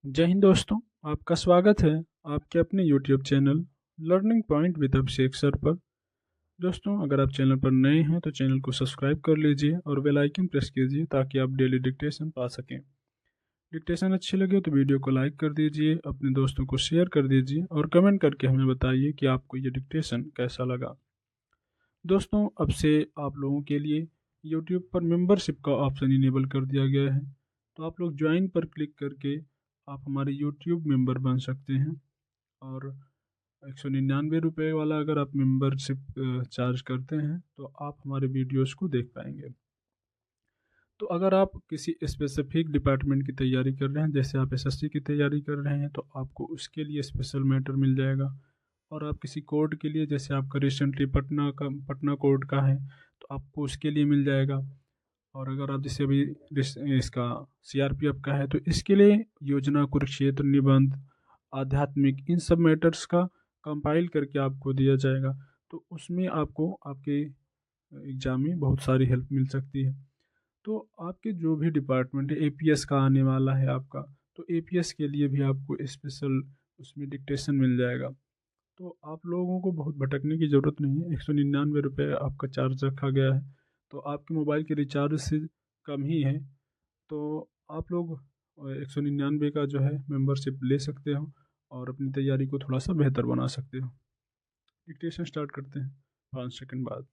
जय हिंद दोस्तों। आपका स्वागत है आपके अपने YouTube channel learning point with Abhishek sir पर। दोस्तों, अगर आप चैनल पर नए हैं तो चैनल को सब्सक्राइब कर लीजिए और बेल आइकन प्रेस कीजिए ताकि आप डेली डिक्टेशन पा सकें। डिक्टेशन अच्छी लगे तो वीडियो को लाइक कर दीजिए, अपने दोस्तों को शेयर कर दीजिए और कमेंट करके हमें बताइए कि आपको ये डिक्टेशन कैसा लगा। दोस्तों, अब से आप लोगों के लिए YouTube पर मेंबरशिप का ऑप्शन इनेबल कर दिया गया है, तो आप लोग ज्वाइन पर क्लिक करके आप हमारे YouTube मेंबर बन सकते हैं। और 199 रुपये वाला अगर आप मेंबरशिप चार्ज करते हैं तो आप हमारे वीडियोस को देख पाएंगे। तो अगर आप किसी स्पेसिफिक डिपार्टमेंट की तैयारी कर रहे हैं, जैसे आप एसएससी की तैयारी कर रहे हैं, तो आपको उसके लिए स्पेशल मैटर मिल जाएगा। और आप किसी कोड के लिए, जैसे आपका रिसेंटली पटना कोड का है, तो आपको उसके लिए मिल जाएगा। और अगर आप जैसे अभी इसका सीआरपीएफ का है तो इसके लिए योजना, कुरुक्षेत्र, निबंध, आध्यात्मिक, इन सब मैटर्स का कंपाइल करके आपको दिया जाएगा। तो उसमें आपको आपके एग्ज़ाम में बहुत सारी हेल्प मिल सकती है। तो आपके जो भी डिपार्टमेंट है, एपीएस का आने वाला है आपका, तो एपीएस के लिए भी आपको स्पेशल उसमें डिक्टेशन मिल जाएगा। तो आप लोगों को बहुत भटकने की ज़रूरत नहीं है। 199 रुपये आपका चार्ज रखा गया है, तो आपके मोबाइल के रिचार्ज से कम ही है। तो आप लोग 199 का जो है मेंबरशिप ले सकते हो और अपनी तैयारी को थोड़ा सा बेहतर बना सकते हो। डिक्टेशन स्टार्ट करते हैं 5 सेकंड बाद।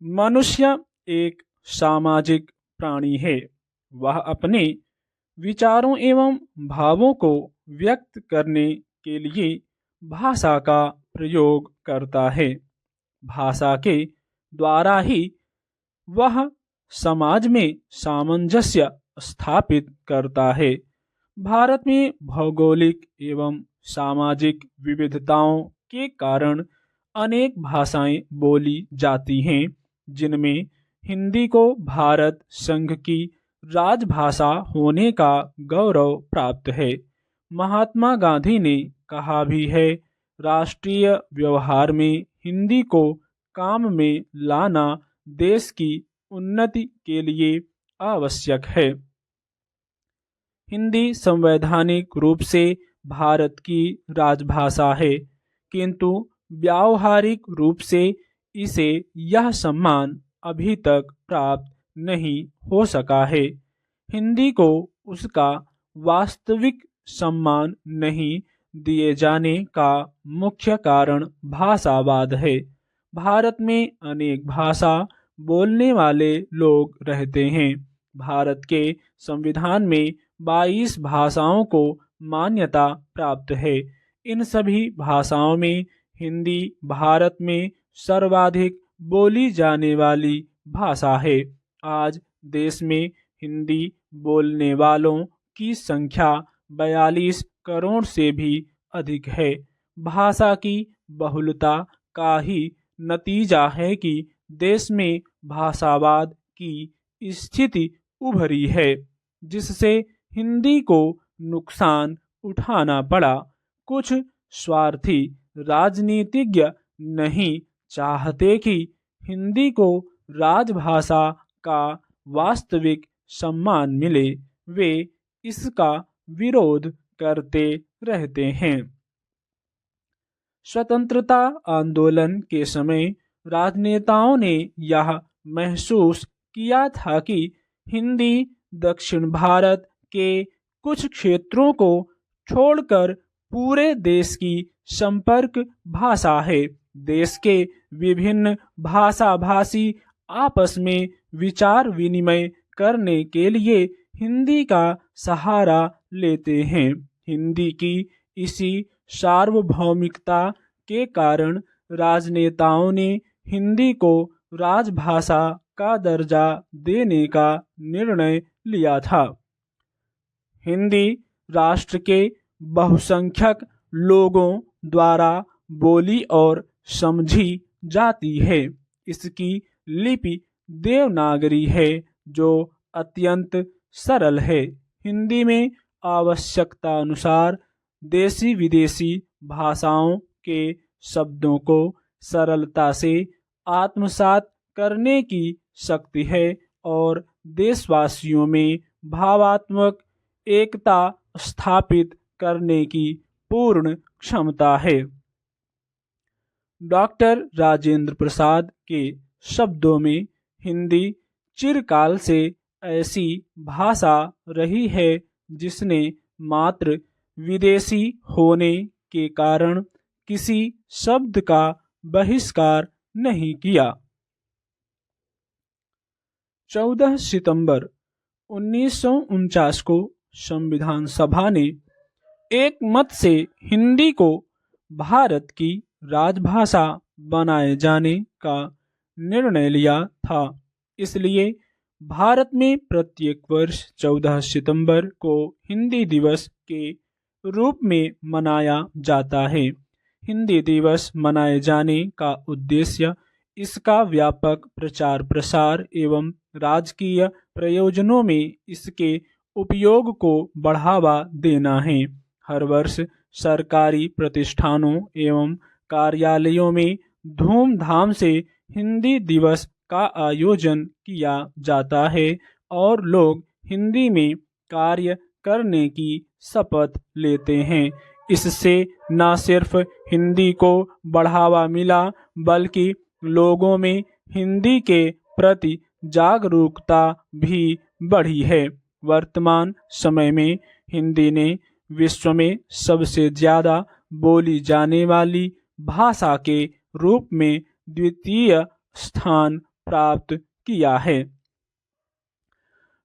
मनुष्य एक सामाजिक प्राणी है। वह अपने विचारों एवं भावों को व्यक्त करने के लिए भाषा का प्रयोग करता है। भाषा के द्वारा ही वह समाज में सामंजस्य स्थापित करता है। भारत में भौगोलिक एवं सामाजिक विविधताओं के कारण अनेक भाषाएं बोली जाती हैं, जिनमें हिंदी को भारत संघ की राजभाषा होने का गौरव प्राप्त है। महात्मा गांधी ने कहा भी है, राष्ट्रीय व्यवहार में हिंदी को काम में लाना देश की उन्नति के लिए आवश्यक है। हिंदी संवैधानिक रूप से भारत की राजभाषा है, किंतु व्यावहारिक रूप से इसे यह सम्मान अभी तक प्राप्त नहीं हो सका है। हिंदी को उसका वास्तविक सम्मान नहीं दिए जाने का मुख्य कारण भाषावाद है। भारत में अनेक भाषा बोलने वाले लोग रहते हैं। भारत के संविधान में 22 भाषाओं को मान्यता प्राप्त है। इन सभी भाषाओं में हिंदी भारत में सर्वाधिक बोली जाने वाली भाषा है। आज देश में हिंदी बोलने वालों की संख्या 42 करोड़ से भी अधिक है। भाषा की बहुलता का ही नतीजा है कि देश में भाषावाद की स्थिति उभरी है, जिससे हिंदी को नुकसान उठाना पड़ा। कुछ स्वार्थी राजनीतिज्ञ नहीं चाहते कि हिंदी को राजभाषा का वास्तविक सम्मान मिले। वे इसका विरोध करते रहते हैं। स्वतंत्रता आंदोलन के समय राजनेताओं ने यह महसूस किया था कि हिंदी दक्षिण भारत के कुछ क्षेत्रों को छोड़कर पूरे देश की संपर्क भाषा है। देश के विभिन्न भाषा भाषी आपस में विचार विनिमय करने के लिए हिंदी का सहारा लेते हैं। हिंदी की इसी सार्वभौमिकता के कारण राजनेताओं ने हिंदी को राजभाषा का दर्जा देने का निर्णय लिया था। हिंदी राष्ट्र के बहुसंख्यक लोगों द्वारा बोली और समझी जाती है। इसकी लिपि देवनागरी है, जो अत्यंत सरल है। हिंदी में आवश्यकता अनुसार देशी विदेशी भाषाओं के शब्दों को सरलता से आत्मसात करने की शक्ति है और देशवासियों में भावात्मक एकता स्थापित करने की पूर्ण क्षमता है। डॉक्टर राजेंद्र प्रसाद के शब्दों में हिंदी चिरकाल से ऐसी भाषा रही है जिसने मात्र विदेशी होने के कारण किसी शब्द का बहिष्कार नहीं किया। 14 सितंबर 1949 को संविधान सभा ने एक मत से हिंदी को भारत की राजभाषा बनाए जाने का निर्णय लिया था। इसलिए भारत में प्रत्येक वर्ष 14 सितंबर को हिंदी दिवस के रूप में मनाया जाता है। हिंदी दिवस मनाए जाने का उद्देश्य इसका व्यापक प्रचार प्रसार एवं राजकीय प्रयोजनों में इसके उपयोग को बढ़ावा देना है। हर वर्ष सरकारी प्रतिष्ठानों एवं कार्यालयों में धूमधाम से हिंदी दिवस का आयोजन किया जाता है और लोग हिंदी में कार्य करने की शपथ लेते हैं। इससे न सिर्फ हिंदी को बढ़ावा मिला बल्कि लोगों में हिंदी के प्रति जागरूकता भी बढ़ी है। वर्तमान समय में हिंदी ने विश्व में सबसे ज्यादा बोली जाने वाली भाषा के रूप में द्वितीय स्थान प्राप्त किया है।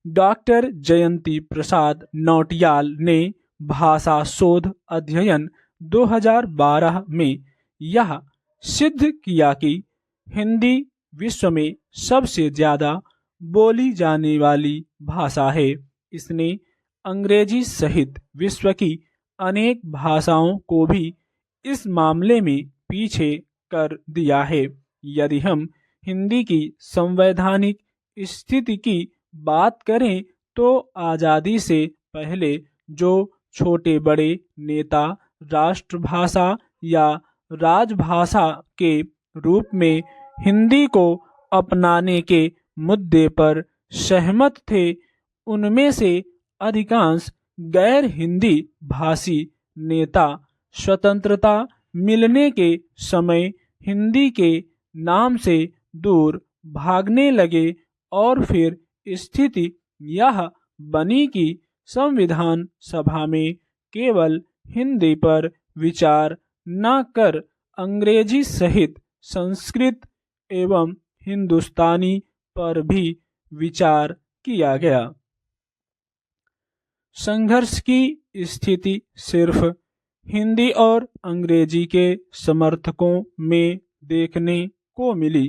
डॉक्टर जयंती प्रसाद नौटियाल ने भाषा शोध अध्ययन 2012 में यह सिद्ध किया कि हिंदी विश्व में सबसे ज्यादा बोली जाने वाली भाषा है। इसने अंग्रेजी सहित विश्व की अनेक भाषाओं को भी इस मामले में पीछे कर दिया है। यदि हम हिंदी की संवैधानिक स्थिति की बात करें तो आज़ादी से पहले जो छोटे बड़े नेता राष्ट्रभाषा या राजभाषा के रूप में हिंदी को अपनाने के मुद्दे पर सहमत थे, उनमें से अधिकांश गैर हिंदी भाषी नेता स्वतंत्रता मिलने के समय हिंदी के नाम से दूर भागने लगे और फिर स्थिति यह बनी कि संविधान सभा में केवल हिंदी पर विचार न कर अंग्रेजी सहित संस्कृत एवं हिंदुस्तानी पर भी विचार किया गया। संघर्ष की स्थिति सिर्फ हिंदी और अंग्रेजी के समर्थकों में देखने को मिली।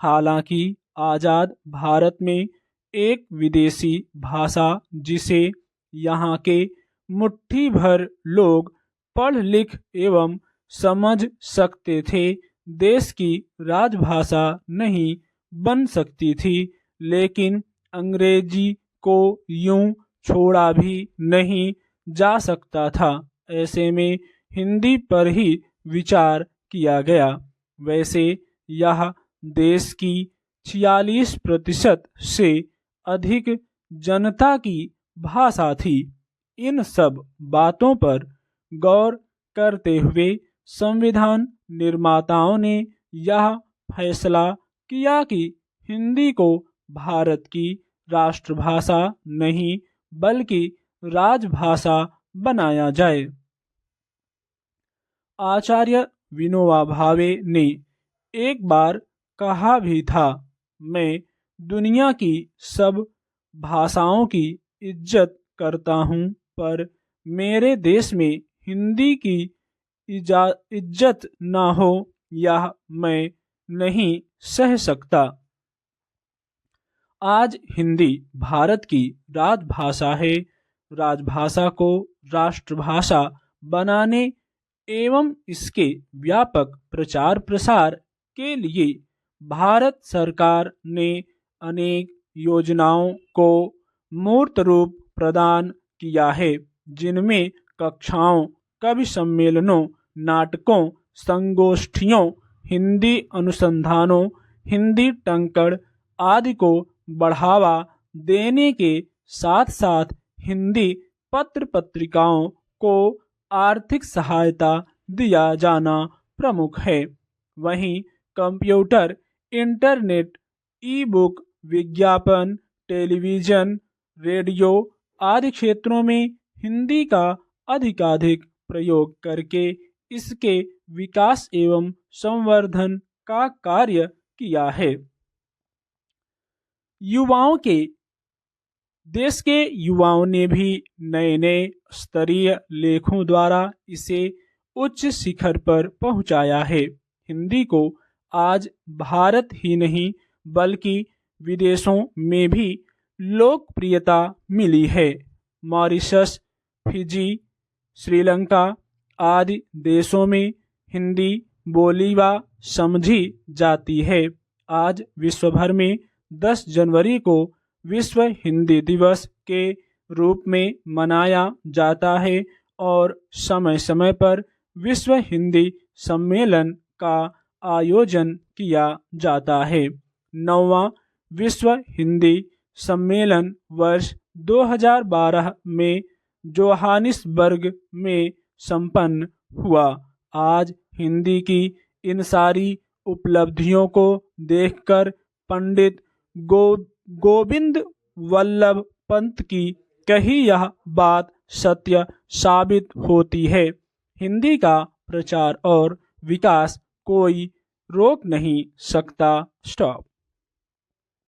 हालांकि आजाद भारत में एक विदेशी भाषा जिसे यहाँ के मुट्ठी भर लोग पढ़ लिख एवं समझ सकते थे देश की राजभाषा नहीं बन सकती थी, लेकिन अंग्रेजी को यूं छोड़ा भी नहीं जा सकता था। ऐसे में हिंदी पर ही विचार किया गया। वैसे यह देश की 46% से अधिक जनता की भाषा थी। इन सब बातों पर गौर करते हुए संविधान निर्माताओं ने यह फैसला किया कि हिंदी को भारत की राष्ट्रभाषा नहीं बल्कि राजभाषा बनाया जाए। आचार्य विनोबा भावे ने एक बार कहा भी था, मैं दुनिया की सब भाषाओं की इज्जत करता हूँ, पर मेरे देश में हिंदी की इज्जत ना हो यह मैं नहीं सह सकता। आज हिंदी भारत की राजभाषा है। राजभाषा को राष्ट्रभाषा बनाने एवं इसके व्यापक प्रचार प्रसार के लिए भारत सरकार ने अनेक योजनाओं को मूर्त रूप प्रदान किया है, जिनमें कक्षाओं, कवि सम्मेलनों, नाटकों, संगोष्ठियों, हिंदी अनुसंधानों, हिंदी टंकण आदि को बढ़ावा देने के साथ साथ हिंदी पत्र पत्रिकाओं को आर्थिक सहायता दिया जाना प्रमुख है। वहीं कंप्यूटर, इंटरनेट, ई बुक, विज्ञापन, टेलीविज़न, रेडियो आदि क्षेत्रों में हिंदी का अधिकाधिक प्रयोग करके इसके विकास एवं संवर्धन का कार्य किया है। देश के युवाओं ने भी नए नए स्तरीय लेखों द्वारा इसे उच्च शिखर पर पहुंचाया है। हिंदी को आज भारत ही नहीं बल्कि विदेशों में भी लोकप्रियता मिली है। मॉरिशस, फिजी, श्रीलंका आदि देशों में हिंदी बोली व समझी जाती है। आज विश्व भर में 10 जनवरी को विश्व हिंदी दिवस के रूप में मनाया जाता है और समय समय पर विश्व हिंदी सम्मेलन का आयोजन किया जाता है। 9वां विश्व हिंदी सम्मेलन वर्ष 2012 में जोहानिसबर्ग में संपन्न हुआ। आज हिंदी की इन सारी उपलब्धियों को देखकर पंडित गोविंद वल्लभ पंत की कही यह बात सत्य साबित होती है। हिंदी का प्रचार और विकास कोई रोक नहीं सकता। स्टॉप।